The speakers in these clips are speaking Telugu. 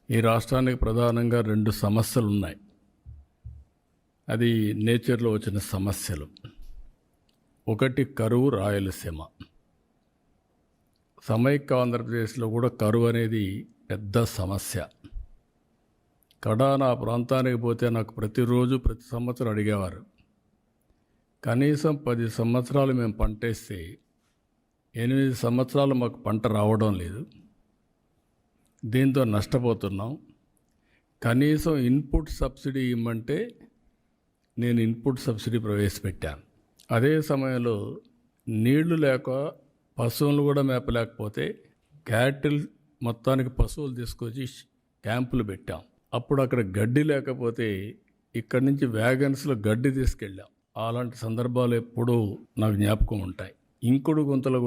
ఈ రాష్ట్రానికి ప్రధానంగా 2 సమస్యలు ఉన్నాయి. అది నేచర్లో వచ్చిన సమస్యలు. ఒకటి కరువు, రాయలసీమ. సమైక్య ఆంధ్రప్రదేశ్లో కూడా కరువు అనేది పెద్ద సమస్య. నా ప్రాంతానికి పోతే నాకు ప్రతిరోజు ప్రతి సంవత్సరం అడిగేవారు, కనీసం 10 సంవత్సరాలు మేము పంటేస్తే 8 సంవత్సరాలు మాకు పంట రావడం లేదు, దీంతో నష్టపోతున్నాం, కనీసం ఇన్పుట్ సబ్సిడీ ఇవ్వమంటే నేను ఇన్పుట్ సబ్సిడీ ప్రవేశపెట్టాను. అదే సమయంలో నీళ్లు లేక పశువులు కూడా మేపలేకపోతే క్యాటిల్ మొత్తానికి పశువులు తీసుకొచ్చి క్యాంపులు పెట్టాం. అప్పుడు అక్కడ గడ్డి లేకపోతే ఇక్కడి నుంచి వ్యాగన్స్లో గడ్డి తీసుకెళ్ళాం. అలాంటి సందర్భాలు ఎప్పుడూ నాకు జ్ఞాపకం ఉంటాయి. ఇంకుడు గుంతలు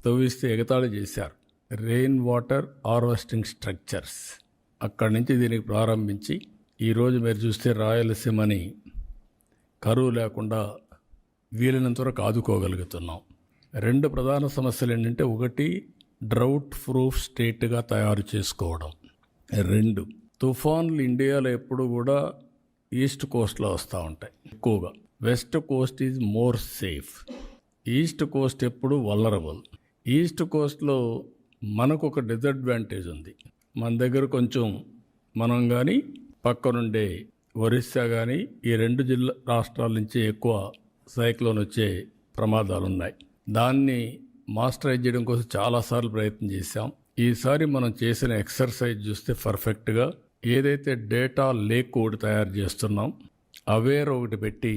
తవ్విస్తే ఎగతాళి చేశారు. రెయిన్ వాటర్ హార్వెస్టింగ్ స్ట్రక్చర్స్ అక్కడి నుంచి దీనికి ప్రారంభించి ఈరోజు మీరు చూస్తే రాయలసీమని కరువు లేకుండా వీలైనంత వరకు ఆదుకోగలుగుతున్నాం. 2 ప్రధాన సమస్యలు ఏంటంటే, ఒకటి డ్రౌట్ ప్రూఫ్ స్టేట్గా తయారు చేసుకోవడం. 2 తుఫాన్లు ఇండియాలో ఎప్పుడు కూడా ఈస్ట్ కోస్ట్లో వస్తూ ఉంటాయి ఎక్కువగా. West Coast is more safe, east Coast ఎప్పుడు వల్నరబుల్. ఈస్ట్ కోస్ట్లో మనకు ఒక డిసడ్వాంటేజ్ ఉంది. మన దగ్గర కొంచెం మనం కానీ పక్కనుండే ఒరిస్సా కానీ ఈ 2 రాష్ట్రాల నుంచి ఎక్కువ సైక్లోన్ వచ్చే ప్రమాదాలు ఉన్నాయి. దాన్ని మాస్టరైజ్ చేయడం కోసం చాలాసార్లు ప్రయత్నం చేశాం. ఈసారి మనం చేసిన ఎక్సర్సైజ్ చూస్తే పర్ఫెక్ట్గా ఏదైతే డేటా లేక్ ఒకటి తయారు చేస్తున్నాం, అవేర్ ఒకటి పెట్టి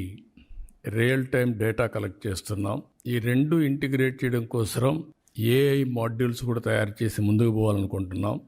రియల్ టైం డేటా కలెక్ట్ చేస్తున్నాం. ఈ 2 ఇంటిగ్రేట్ చేయడం కోసం ఏఐ మాడ్యూల్స్ కూడా తయారు చేసి ముందుకు పోవాలనుకుంటున్నాం.